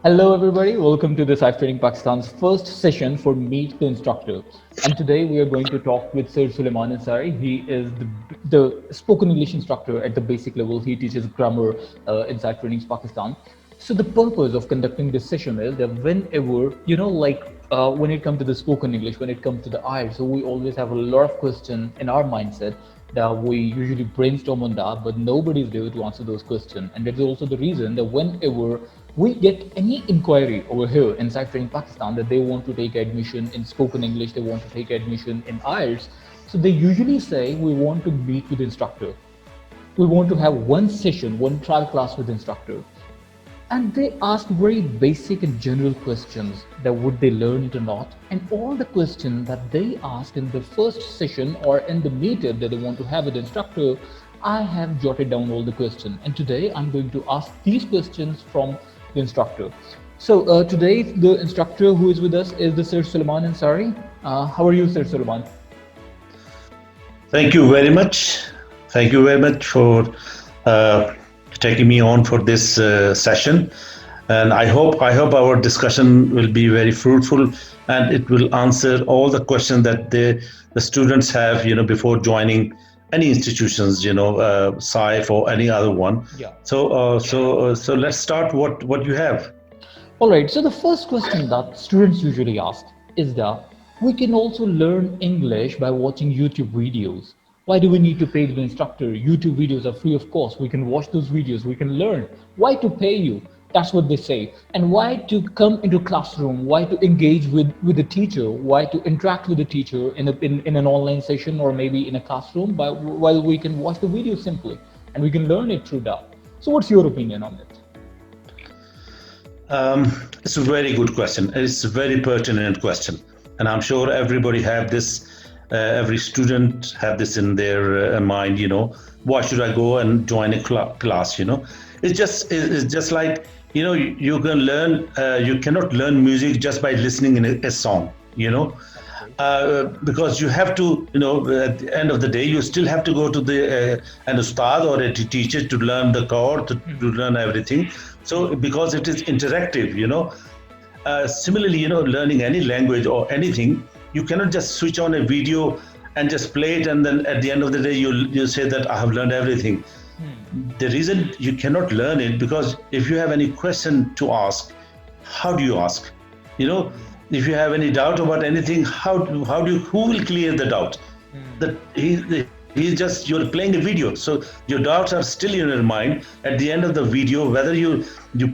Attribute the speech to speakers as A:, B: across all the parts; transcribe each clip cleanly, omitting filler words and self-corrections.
A: Hello, everybody. Welcome to the SIFE Training Pakistan's first session for Meet the Instructor. And today we are going to talk with Sir Suleman Ansari. He is the spoken English instructor at the basic level. He teaches grammar in SIFE Trainings Pakistan. So the purpose of conducting this session is that whenever, when it comes to the spoken English, when it comes to the IELTS, so we always have a lot of questions in our mindset that we usually brainstorm on that, but nobody is there to answer those questions. And that is also the reason that whenever we get any inquiry over here inside Training Pakistan that they want to take admission in spoken English, they want to take admission in IELTS, so they usually say we want to meet with the instructor. We want to have one session, one trial class with the instructor. And they ask very basic and general questions that would they learn it or not. And all the questions that they ask in the first session or in the meetup that they want to have with the instructor, I have jotted down all the questions. And today I'm going to ask these questions from the instructor. So today the instructor who is with us is the Sir Suleman Ansari. How are you, Sir Suleman?
B: Thank you very much. Thank you very much for taking me on for this session, and I hope our discussion will be very fruitful and it will answer all the questions that the students have, before joining any institutions, SIFE or any other one.
A: Yeah.
B: So let's start what you have.
A: All right. So the first question that students usually ask is that we can also learn English by watching YouTube videos. Why do we need to pay the instructor? YouTube videos are free of cost. We can watch those videos. We can learn. Why to pay you? That's what they say. And why to come into classroom? Why to engage with the teacher? Why to interact with the teacher in an online session or maybe in a classroom? While we can watch the video simply and we can learn it through that. So what's your opinion on it?
B: It's a very good question. It's a very pertinent question, and I'm sure everybody have this. Every student have this in their mind. Why should I go and join a class? It's just like you can learn. You cannot learn music just by listening in a song. Because you have to, at the end of the day, you still have to go to an ustad or a teacher to learn the chord, to learn everything. So because it is interactive, similarly, learning any language or anything, you cannot just switch on a video and just play it, and then at the end of the day, you say that I have learned everything. The reason you cannot learn it, because if you have any question to ask, how do you ask? If you have any doubt about anything, who will clear the doubt? That you're playing a video, so your doubts are still in your mind. At the end of the video, whether you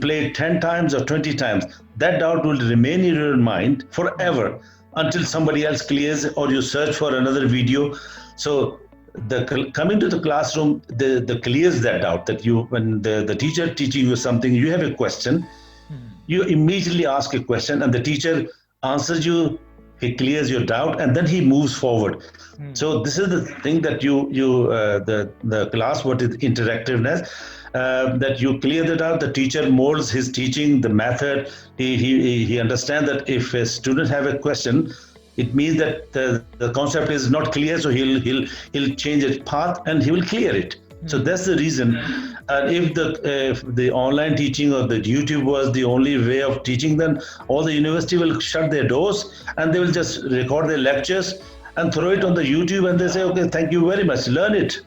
B: play it 10 times or 20 times, that doubt will remain in your mind forever until somebody else clears or you search for another video. So coming to the classroom, the clears that doubt, that when the teacher teaching you something, you have a question, you immediately ask a question and the teacher answers you, he clears your doubt, and then he moves forward. So this is the thing that the class, what is interactiveness, that you clear the doubt, the teacher molds his teaching, the method, he understands that if a student have a question, it means that the concept is not clear, so he'll change its path and he will clear it. So that's the reason. And if the online teaching or the YouTube was the only way of teaching, then all the university will shut their doors and they will just record their lectures and throw it on the YouTube, and they say, okay, thank you very much, learn it.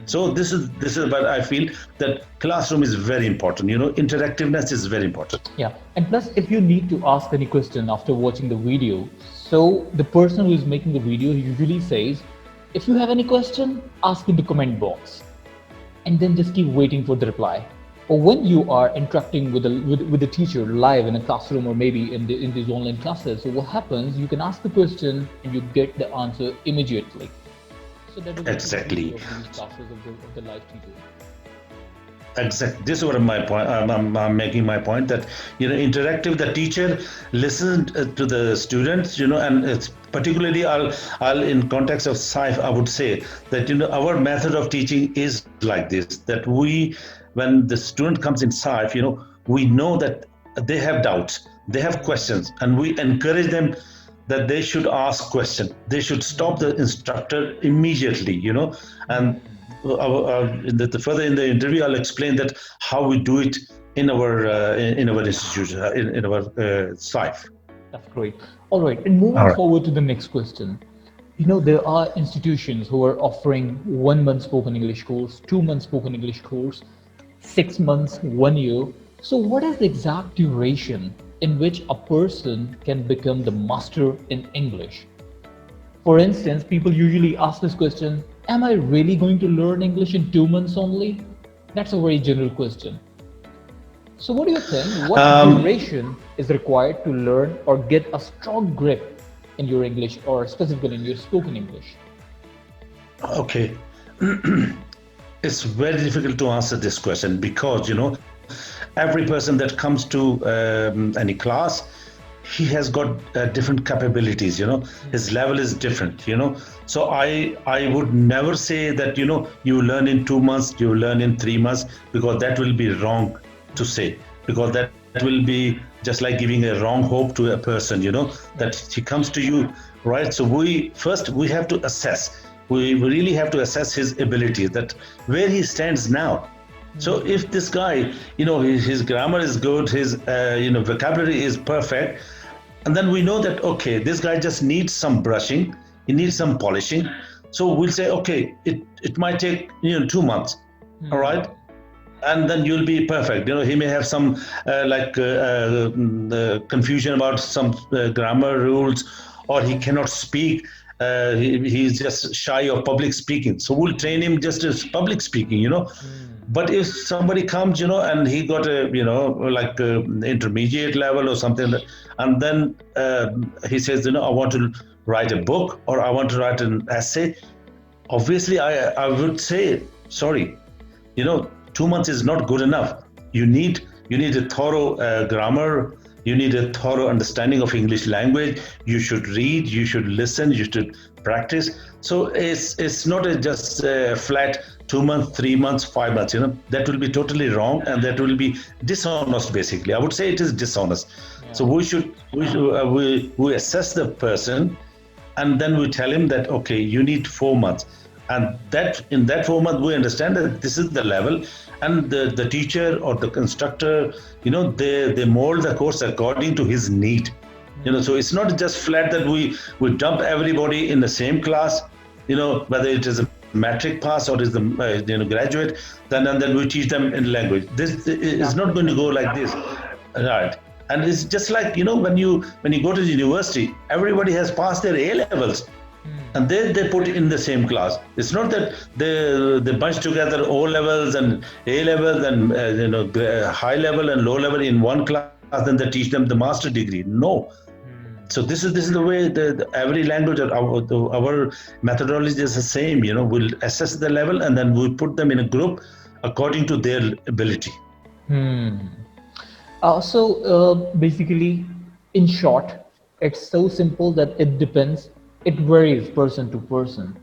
B: So this is what I feel, that classroom is very important. Interactiveness is very important.
A: Yeah, and plus, if you need to ask any question after watching the video, so the person who is making the video usually says, if you have any question, ask in the comment box, and then just keep waiting for the reply. Or when you are interacting with the teacher live in a classroom or maybe in these online classes, so what happens? You can ask the question and you get the answer immediately. So that is
B: exactly
A: the of these classes of the live teacher.
B: Exactly. This is what my point. I'm making my point that interactive. The teacher listens to the students. And it's particularly I'll in context of SIFE, I would say that our method of teaching is like this. That when the student comes in SIFE, we know that they have doubts, they have questions, and we encourage them that they should ask questions. They should stop the instructor immediately. And further in the interview, I'll explain that how we do it in our institute, in our SIFE.
A: That's great. All right, and moving forward to the next question. There are institutions who are offering 1 month spoken English course, 2 month spoken English course, 6 months, 1 year. So, what is the exact duration in which a person can become the master in English? For instance, people usually ask this question: am I really going to learn English in 2 months only? That's a very general question. So, what do you think? What
B: Um,
A: duration is required to learn or get a strong grip in your English, or specifically in your spoken English?
B: okay, it's very difficult to answer this question because every person that comes to any class, he has got different capabilities. His level is different. So I would never say that you learn in 2 months, you learn in 3 months, because that will be wrong to say, because that will be just like giving a wrong hope to a person. That he comes to you, right? So we have to assess. We really have to assess his abilities, that where he stands now. So if this guy, his grammar is good, his vocabulary is perfect, and then we know that okay, this guy just needs some brushing, he needs some polishing. So we'll say okay, it might take 2 months, all right, and then you'll be perfect. He may have some confusion about some grammar rules, or he cannot speak. He's just shy of public speaking, so we'll train him just as public speaking. But if somebody comes, and he got a like intermediate level or something, and then he says, I want to write a book, or I want to write an essay, obviously I would say sorry, 2 months is not good enough. You need a thorough grammar. You need a thorough understanding of English language. You should read, you should listen, you should practice. So it's not just a flat 2 months, 3 months, 5 months. That will be totally wrong, and that will be dishonest. Basically, I would say it is dishonest. So we assess the person, and then we tell him that okay, you need 4 months, and that in that 4 months we understand that this is the level, and the teacher or the instructor, they mold the course according to his need. So it's not just flat that we dump everybody in the same class, whether it is a matric pass or is the graduate, then we teach them in language. This is not going to go like this, right? And it's just like when you go to the university, everybody has passed their A levels, and they put in the same class. It's not that they bunch together O levels and A levels and high level and low level in one class, then they teach them the master degree. No. So this is the way the every language, or our methodology is the same. We'll assess the level, and then we put them in a group according to their ability.
A: Basically, in short, it's so simple that it depends. It varies person to person.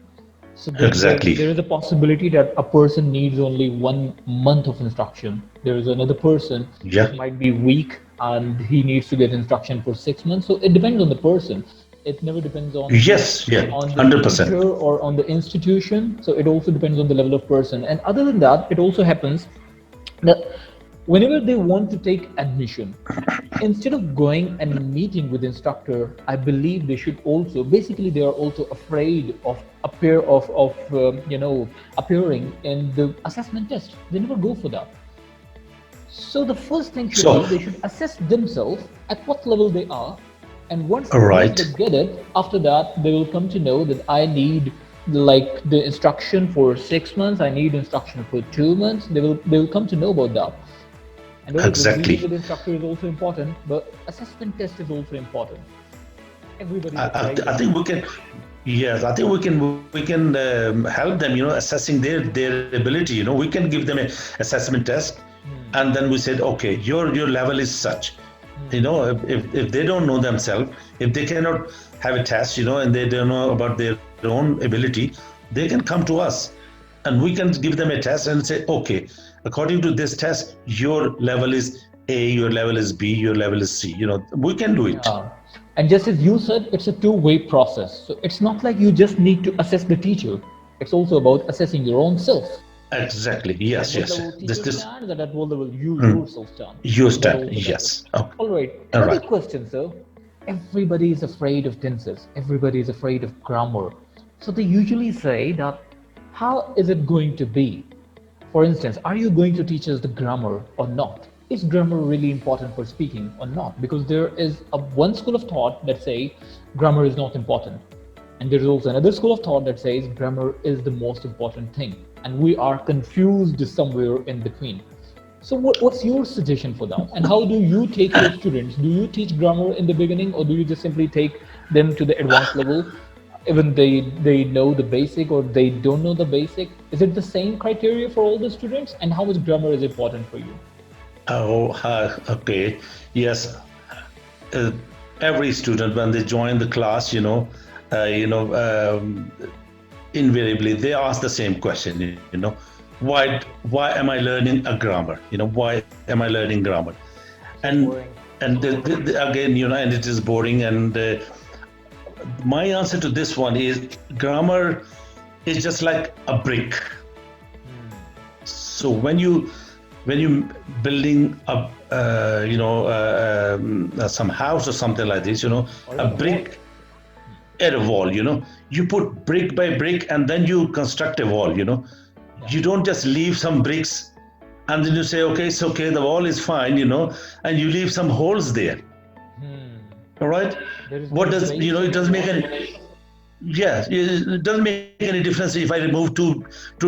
A: So
B: Exactly.
A: there is a possibility that a person needs only 1 month of instruction. There is another person
B: Yeah.
A: that might be weak and he needs to get instruction for 6 months. So it depends on the person. It never depends
B: Yes. Yeah.
A: on the
B: 100%.
A: teacher or on the institution. So it also depends on the level of person. And other than that, it also happens that whenever they want to take admission, instead of going and meeting with instructor, I believe they should also, basically they are also afraid of appearing in the assessment test. They never go for that. So the first thing should be
B: So,
A: they should assess themselves at what level they are, and once
B: all
A: they
B: right.
A: get it, after that they will come to know that I need like the instruction for 6 months, I need instruction for 2 months. They will come to know about that. And obviously, meeting
B: Exactly.
A: with the instructor is also important, but assessment test is also important. Everybody
B: I,
A: applies
B: I, I
A: it.
B: think we can. Yes, I think we can help them. Assessing their ability. We can give them a assessment test, and then we said, okay, your level is such. If they don't know themselves, if they cannot have a test, and they don't know about their own ability, they can come to us, and we can give them a test and say, okay, according to this test, your level is A, your level is B, your level is C. We can do it.
A: Yeah. And just as you said, it's a two-way process. So it's not like you just need to assess the teacher. It's also about assessing your own self.
B: Exactly.
A: At
B: Yes,
A: what
B: yes.
A: level
B: This
A: teacher
B: this
A: stands and at what level you
B: mm,
A: yourself stand.
B: you
A: That
B: stand.
A: also matters.
B: Yes. Okay.
A: All right.
B: All
A: Another
B: right.
A: question, sir. Everybody is afraid of tenses. Everybody is afraid of grammar. So they usually say that how is it going to be? For instance, are you going to teach us the grammar or not? Is grammar really important for speaking or not? Because there is a one school of thought that say grammar is not important. And there is also another school of thought that says grammar is the most important thing. And we are confused somewhere in between. So, what's your suggestion for that? And how do you take your students? Do you teach grammar in the beginning, or do you just simply take them to the advanced level, even they know the basic or they don't know the basic? Is it the same criteria for all the students? And how much grammar is important for you?
B: Oh, okay. Yes. Uh, every student when they join the class, uh, you know, um, invariably they ask the same question. Why am I learning a grammar? Why am I learning grammar?
A: So
B: And
A: boring.
B: again, and it is boring. And my answer to this one is grammar is just like a brick. So when you building up some house or something like this,
A: Or
B: a
A: even a wall.
B: brick at a wall, you put brick by brick and then you construct a wall.
A: Yeah.
B: You don't just leave some bricks and then you say, okay, it's okay, the wall is fine, and you leave some holes there. All right.
A: There is no
B: What does,
A: space
B: it
A: in the
B: doesn't make
A: wall.
B: any. Yes, it doesn't make any difference if I remove two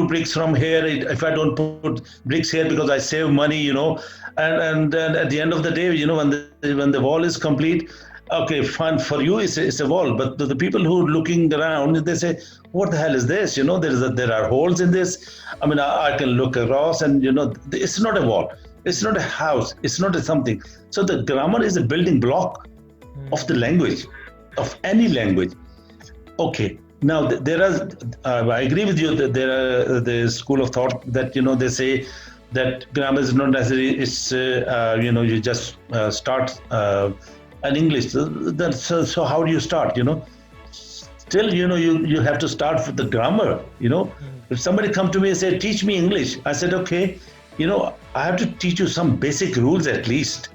B: bricks from here. If I don't put bricks here because I save money, and then at the end of the day, when the wall is complete, okay, fine for you, it's a wall. But the people who are looking around, they say, "What the hell is this?" There are holes in this. I mean, I can look across, and it's not a wall. It's not a house. It's not a something. So the grammar is a building block of the language, of any language. Okay. Now there are. I agree with you that there are the school of thought that they say that grammar is not necessary. It's you just start an English. So how do you start? Still you have to start with the grammar. If somebody come to me and say teach me English, I said okay. I have to teach you some basic rules at least.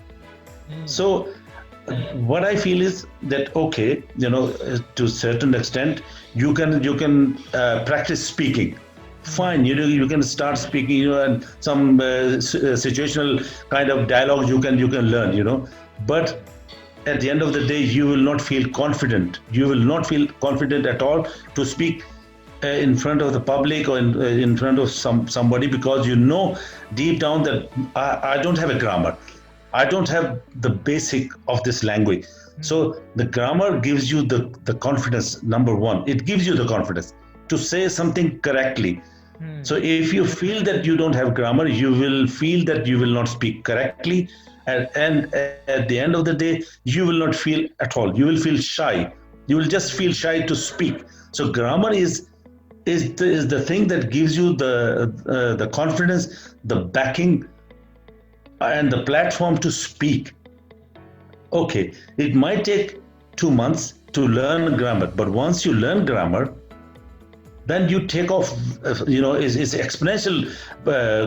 B: So what I feel is that okay, to a certain extent, you can practice speaking. Fine, you can start speaking, and some situational kind of dialogue you can learn, but at the end of the day, you will not feel confident. You will not feel confident at all to speak in front of the public or in front of somebody because deep down that I don't have a grammar. I don't have the basic of this language. So the grammar gives you the confidence, number one. It gives you the confidence to say something correctly. So if you feel that you don't have grammar, you will feel that you will not speak correctly. And at the end of the day, you will not feel at all. You will feel shy. You will just feel shy to speak. So grammar is the thing that gives you the confidence, the backing, and the platform to speak. Okay, it might take 2 months to learn grammar, but once you learn grammar, then you take off. Is exponential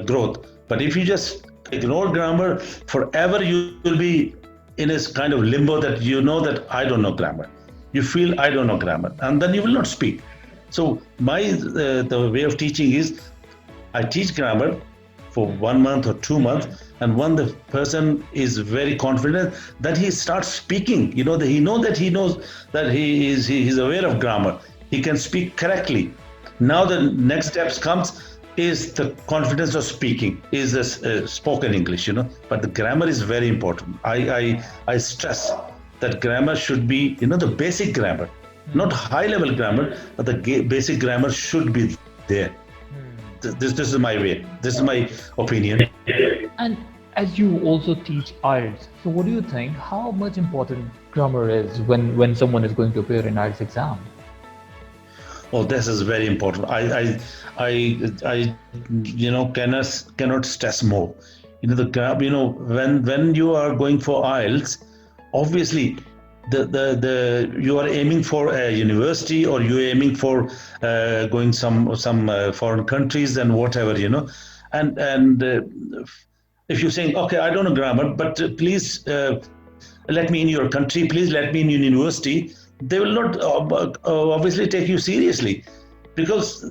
B: growth. But if you just ignore grammar forever, you will be in a kind of limbo that that I don't know grammar. You feel I don't know grammar, and then you will not speak. So the way of teaching is I teach grammar for 1 month or 2 months, and when the person is very confident, then he starts speaking. That he knows that he's aware of grammar. He can speak correctly. Now the next steps comes is the confidence of speaking, is this spoken English. But the grammar is very important. I stress that grammar should be the basic grammar, not high level grammar, but the basic grammar should be there. This is my way. This is my opinion.
A: And as you also teach IELTS, so what do you think? How much important grammar is when someone is going to appear in IELTS exam?
B: Oh, this is very important. I cannot stress more. The when you are going for IELTS, obviously the you are aiming for a university, or you're aiming for going some foreign countries and whatever, and if you're saying, okay, I don't know grammar, but please let me in your country, please let me in your university, they will not obviously take you seriously, because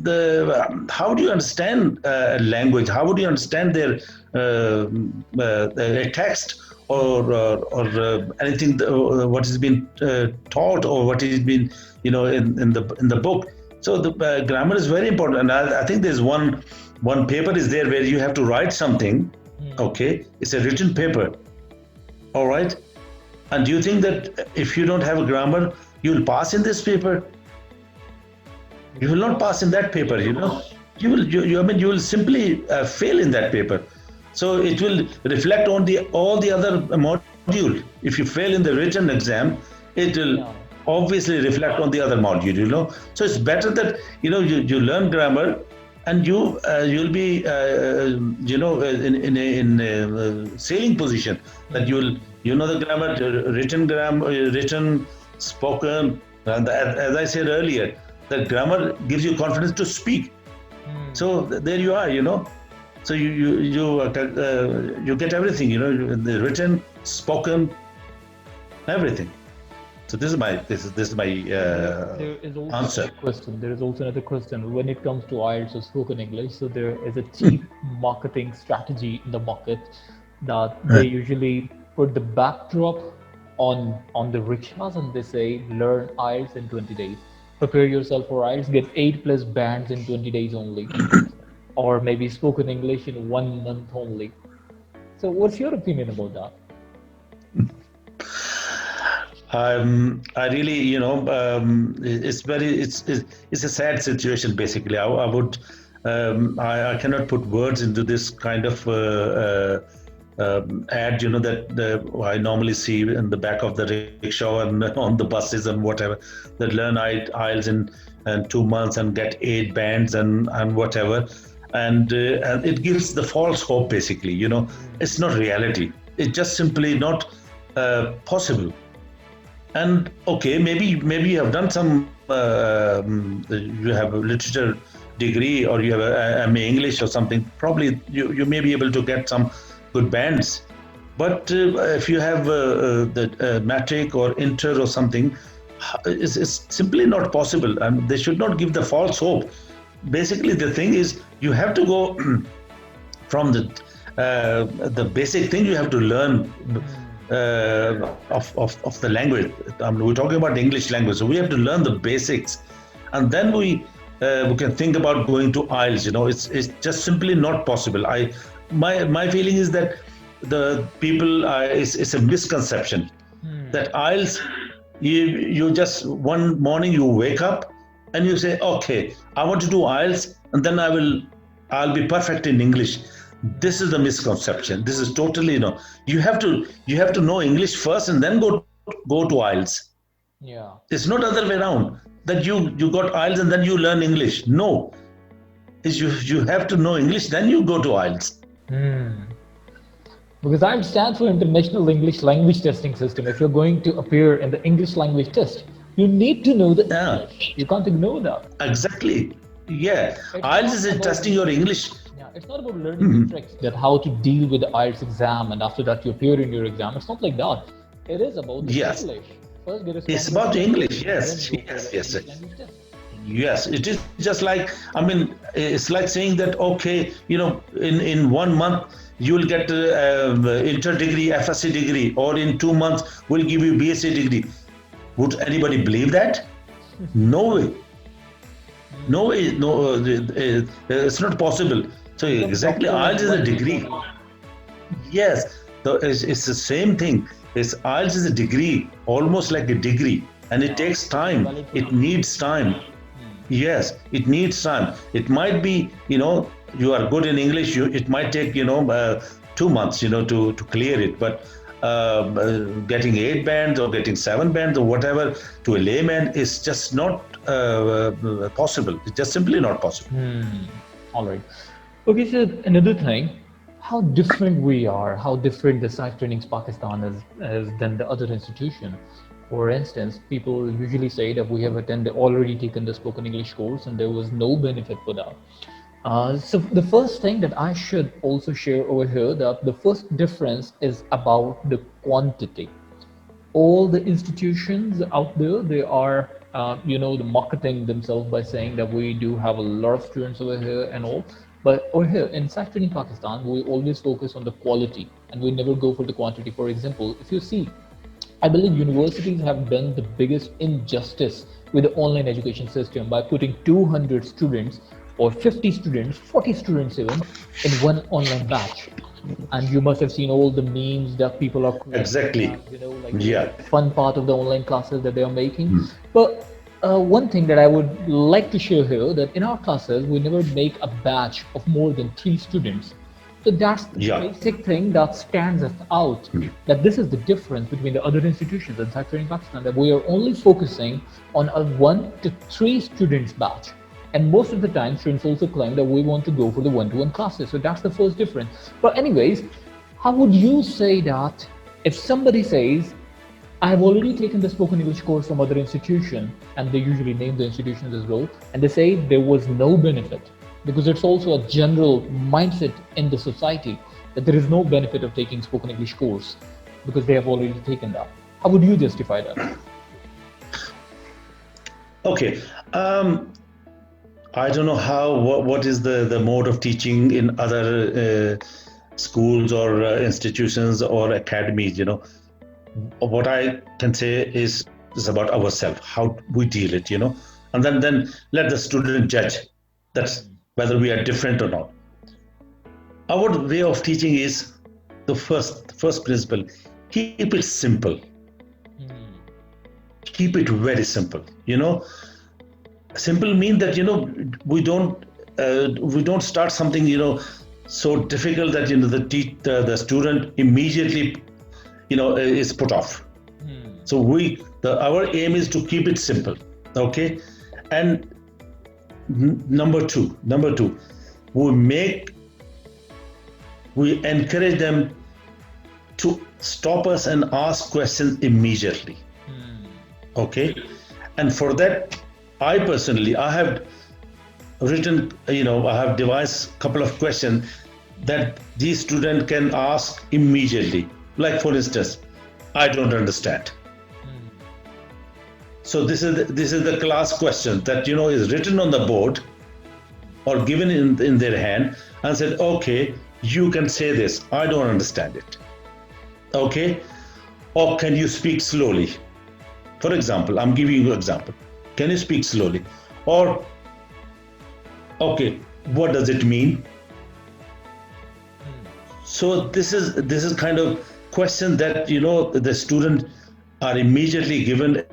B: how do you understand a language? How would you understand their text, or anything what has been taught, or what has been in the book? So the grammar is very important, and I think there's one paper is there where you have to write something. Okay, it's a written paper. All right, and do you think that if you don't have a grammar, you'll pass in this paper? You will not pass in that paper. You will simply fail in that paper. So it will reflect on all the other module. If you fail in the written exam, it will
A: Yeah.
B: obviously reflect on the other module. So it's better that you learn grammar, and you'll be in a sailing position, that you know the grammar, written, spoken, and as I said earlier, the grammar gives you confidence to speak. So there you are. So you get everything, the written, spoken, everything. So this is my
A: There is also
B: answer.
A: another question. There is also another question when it comes to IELTS or spoken English. So there is a cheap marketing strategy in the market that they usually put the backdrop on the rickshaws, and they say learn IELTS in 20 days. Prepare yourself for IELTS, get 8+ bands in 20 days only, or maybe spoken English in 1 month only. So what's your opinion about that?
B: I really, it's a sad situation. Basically, I would, I cannot put words into this kind of ad, that I normally see in the back of the rickshaw and on the buses and whatever, that learn IELTS in 2 months and get 8 bands and whatever, and it gives the false hope. Basically, it's not reality. It's just simply not possible. And okay, maybe you have done some you have a literature degree, or you have a MA English or something. Probably you may be able to get some good bands. But if you have the matric or inter or something, it's simply not possible, and they should not give the false hope. Basically, the thing is, you have to go from the basic thing. You have to learn of the language. We're talking about the English language, so we have to learn the basics, and then we can think about going to IELTS. It's just simply not possible. My feeling is that the people it's a misconception that IELTS, you just one morning you wake up and you say, okay, I want to do IELTS, and then I'll be perfect in English. This is the misconception. This is totally you have to know English first, and then go to IELTS.
A: Yeah.
B: It's not other way around, that you got IELTS and then you learn English. No, is you have to know English, then you go to IELTS.
A: Because IELTS stands for International English Language Testing System. If you're going to appear in the English language test, you need to know the English. You can't ignore that.
B: Exactly. Yeah.
A: It's
B: IELTS
A: not
B: is
A: about-
B: testing your English.
A: Yeah, it's not about learning the tricks that how to deal with the IELTS exam, and after that you appear in your exam. It's not like that. It is about the
B: Yes.
A: English. First, get a
B: It's
A: strong
B: about the English.
A: then
B: Yes.
A: go for
B: Yes.
A: the
B: Yes.
A: English language test.
B: Yes, it is just like, it's like saying that, okay, in 1 month you will get inter degree, FSc degree, or in 2 months we'll give you BSc degree. Would anybody believe that? No way. No way. No, it's not possible. So exactly, IELTS is a degree. Yes, it's the same thing. IELTS is a degree, almost like a degree, and it takes time. It needs time. Yes, it needs time. It might be, you are good in English. It might take, 2 months, to clear it. But getting 8 bands or getting 7 bands or whatever to a layman is just not possible. It's just simply not possible.
A: All right. Okay, so another thing, how different we are, how different the SIFE Trainings Pakistan is than the other institution. For instance, people usually say that we have attended already taken the spoken English course and there was no benefit for that. So the first thing that I should also share over here, that the first difference is about the quantity. All the institutions out there, they are the marketing themselves by saying that we do have a lot of students over here and all, but over here in SIFE Training Pakistan we always focus on the quality and we never go for the quantity. For example, if you see, I believe universities have done the biggest injustice with the online education system by putting 200 students or 50 students, 40 students even, in one online batch. And you must have seen all the memes that people are creating,
B: Exactly.
A: like the
B: Yeah.
A: fun part of the online classes that they are making. But one thing that I would like to share here, that in our classes we never make a batch of more than 3 students. So that's the
B: Yeah.
A: basic thing that stands us out. That this is the difference between the other institutions and SIFE Training Pakistan. That we are only focusing on a 1 to 3 students batch. And most of the time, students also claim that we want to go for the one-to-one classes. So that's the first difference. But anyways, how would you say that if somebody says, I have already taken the spoken English course from other institution, and they usually name the institutions as well, and they say there was no benefit, because it's also a general mindset in the society that there is no benefit of taking spoken English course because they have already taken that. How would you justify that?
B: Okay. I don't know what is the mode of teaching in other schools or institutions or academies. What I can say is about ourselves, how we deal it. And then let the student judge that's whether we are different or not. Our way of teaching is the first principle: keep it simple, keep it very simple. Simple means that we don't start something so difficult that the student immediately is put off. So our aim is to keep it simple. Okay. And number two, we encourage them to stop us and ask questions immediately. Okay. And for that, I personally, I have written, I have devised a couple of questions that these students can ask immediately. Like, for instance, I don't understand. So this is the class question that is written on the board or given in their hand and said, okay, you can say this. I don't understand it. Okay, or can you speak slowly? For example, I'm giving you an example. Can you speak slowly? Or, okay, what does it mean? So this is kind of question that the student are immediately given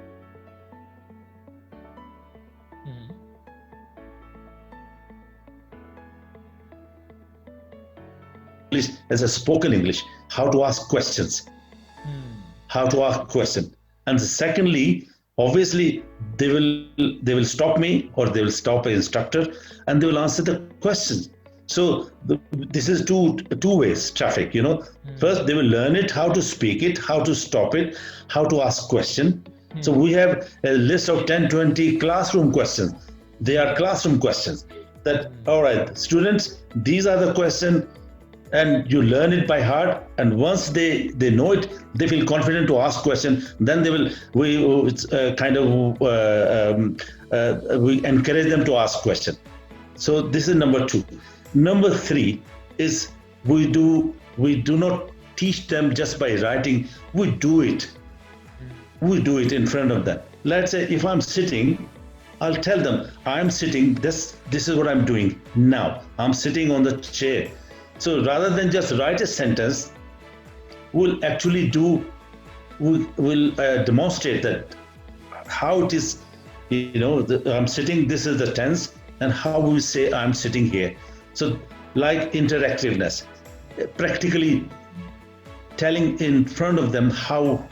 B: as a spoken English, how to ask questions, and secondly, obviously they will stop me or they will stop an instructor and they will answer the questions. So this is two ways traffic. First they will learn it, how to speak it, how to stop it, how to ask question. So we have a list of 10-20 classroom questions. They are classroom questions that, all right, students, these are the questions, and you learn it by heart, and once they know it, they feel confident to ask question. Then we encourage them to ask question. So this is number 2. Number 3 is we do not teach them just by writing. We do it in front of them. Let's say if I'm sitting, I'll tell them I'm sitting, this is what I'm doing now. I'm sitting on the chair. So rather than just write a sentence, we'll actually demonstrate that how it is, I'm sitting, this is the tense, and how we say I'm sitting here. So like interactiveness, practically telling in front of them how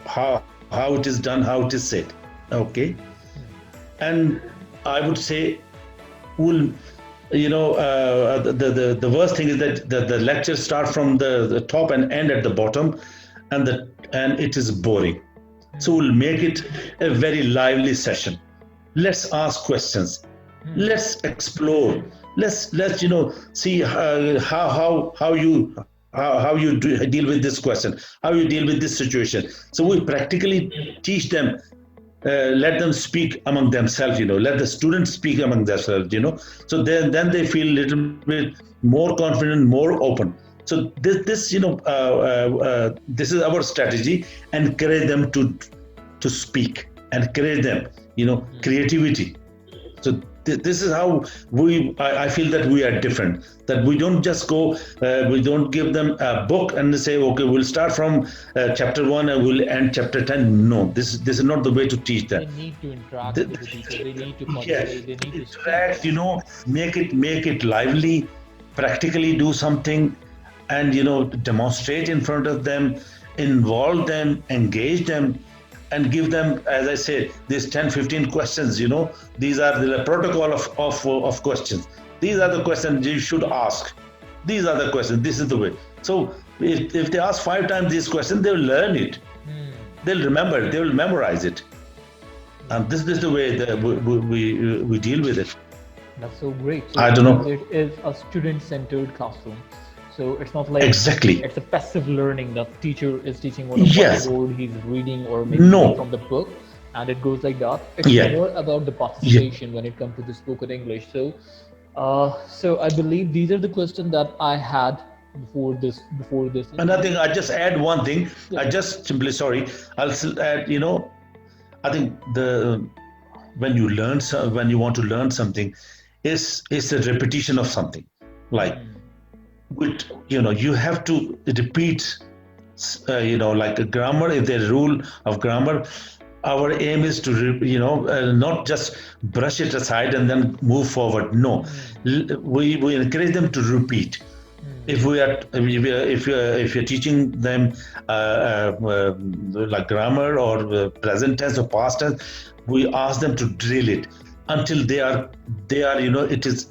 B: it is done, how it is said. Okay. And I would say the worst thing is that the lectures start from the top and end at the bottom, and it is boring. So we'll make it a very lively session. Let's ask questions. Let's explore. Let's see how you deal with this question, how you deal with this situation. So we practically teach them, let them speak among themselves, let the students speak among themselves, so then they feel a little bit more confident, more open. So this is our strategy. Encourage them to speak, encourage them, creativity. So this is how I feel that we are different. That we don't just go, we don't give them a book and say, okay, we'll start from chapter 1 and we'll end chapter 10. No, this is not the way to teach them.
A: They need to interact with the teacher. They need to conversate. They need to
B: interact.
A: speak.
B: Make it lively. Practically do something, and demonstrate in front of them, involve them, engage them, and give them, as I said, these 10-15 questions. These are the protocol of questions. These are the questions you should ask. These are the questions. This is the way. So if they ask 5 times these questions, they will learn it. They'll remember. They will memorize it. And this is the way that we deal with it.
A: That's so great. So
B: I don't know.
A: it is a student-centered classroom. So it's not like
B: Exactly.
A: it's a passive learning that teacher is teaching on a
B: Yes.
A: whiteboard, he's reading or maybe
B: No.
A: from the book, and it goes like that. It's
B: Yeah.
A: more about the participation when it comes to the spoken English. So I believe these are the questions that I had before this.
B: And I think I just add one thing.
A: Yeah.
B: I just simply sorry. I'll still add. I think when you want to learn something, is a repetition of something. Like you have to repeat. Like a grammar. If there's a rule of grammar, our aim is to not just brush it aside and then move forward. No, we encourage them to repeat. If you're teaching them like grammar or present tense or past tense, we ask them to drill it until they are it is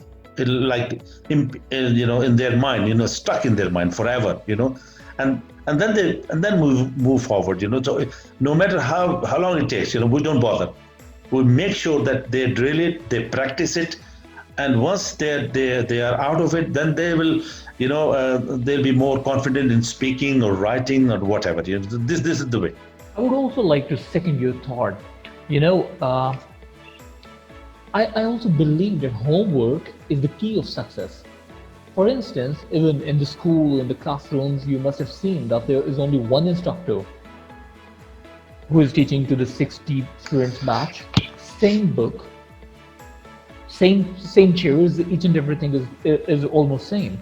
B: like in their mind, stuck in their mind forever, and then we move forward. So no matter how long it takes, we don't bother. We make sure that they drill it, they practice it, and once they are out of it, then they will they'll be more confident in speaking or writing or whatever. This is the way.
A: I would also like to second your thought. I also believe that homework is the key of success. For instance, even in the school, in the classrooms, you must have seen that there is only one instructor who is teaching to the 60 students batch, same book, same chairs, each and everything is almost same.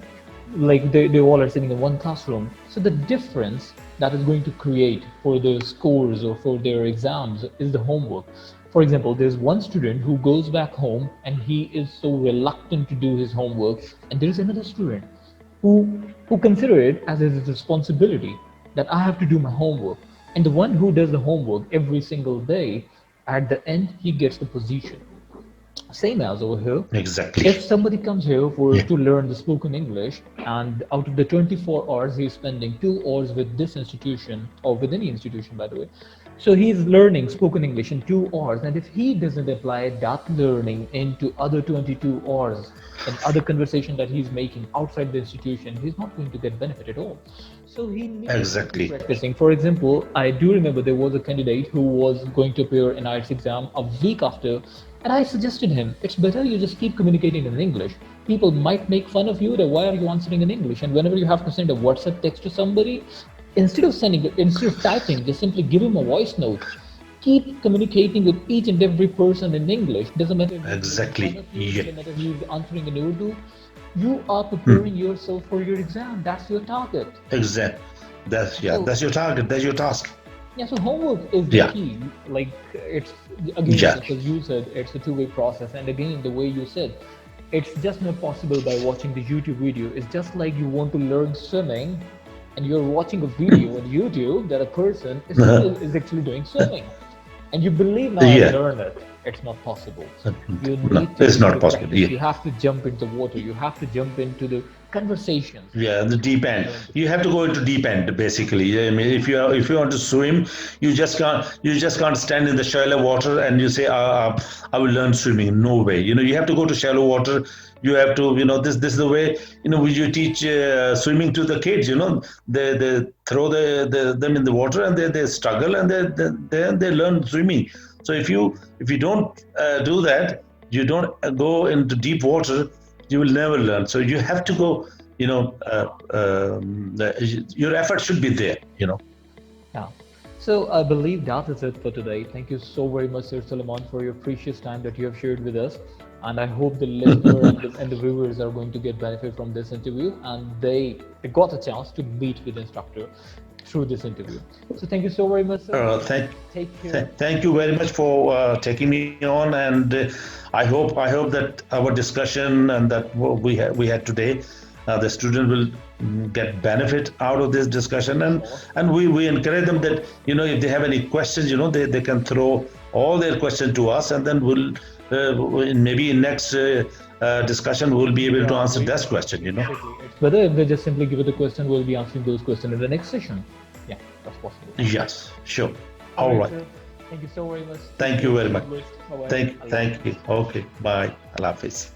A: Like they all are sitting in one classroom. So the difference that is going to create for their scores or for their exams is the homework. For example, there's one student who goes back home and he is so reluctant to do his homework, and there is another student who consider it as his responsibility that I have to do my homework. And the one who does the homework every single day, at the end he gets the position. Same as over here.
B: Exactly.
A: If somebody comes here to learn the spoken English, and out of the 24 hours he's spending 2 hours with this institution or with any institution, by the way, so he's learning spoken English in 2 hours, and if he doesn't apply that learning into other 22 hours and other conversation that he's making outside the institution, he's not going to get benefit at all. So he needs
B: Exactly.
A: to keep practicing. For example, I do remember there was a candidate who was going to appear in IELTS exam a week after, and I suggested him, it's better you just keep communicating in English. People might make fun of you that why are you answering in English? And whenever you have to send a WhatsApp text to somebody, instead of typing, just simply give him a voice note. Keep communicating with each and every person in English. Doesn't matter if
B: Exactly. Yeah.
A: doesn't matter if you're answering in Urdu. You are preparing yourself for your exam. That's your target.
B: Exactly. That's your target. That's your task.
A: Yeah, so homework is the key. Like it's again, because you said it's a two-way process, and again, the way you said, it's just not possible by watching the YouTube video. It's just like you want to learn swimming, and you're watching a video on YouTube that a person is actually doing swimming, and you believe now I learn it. It's not possible. You need
B: it's not possible.
A: You have to jump into the water. You have to jump into the conversations.
B: Yeah, the deep end.
A: Learn to
B: You have to go into deep end basically. I mean, if you want to swim, you just can't stand in the shallow water and you say, I will learn swimming. No way. You know, you have to go to shallow water. You have to, you know, this is the way, you know, you teach swimming to the kids. You know, they throw them in the water and they struggle and they learn swimming. So if you don't do that, you don't go into deep water, you will never learn. So you have to go, you know, your effort should be there, you know.
A: Yeah. So I believe that is it for today. Thank you so very much, Sir Suleiman, for your precious time that you have shared with us. And I hope the listener and the viewers are going to get benefit from this interview, and they got a chance to meet with the instructor through this interview. So thank you so very much, sir.
B: Uh, thank,
A: Take care.
B: Thank you very much for taking me on, and I hope that our discussion and that what we had today, the student will get benefit out of this discussion, and we encourage them that, you know, if they have any questions, you know, they can throw all their questions to us, and then we'll maybe in next discussion we'll be able to
A: Yeah,
B: answer that question, you know.
A: exactly. It's better if they just simply give it a question. We'll be answering those questions in the next session. Yeah, that's possible.
B: Yes, sure.
A: All
B: All
A: right,
B: right.
A: sir. Thank you so very much.
B: Thank you very much.
A: Bye bye.
B: Thank you. Okay. Bye. Allah Hafiz.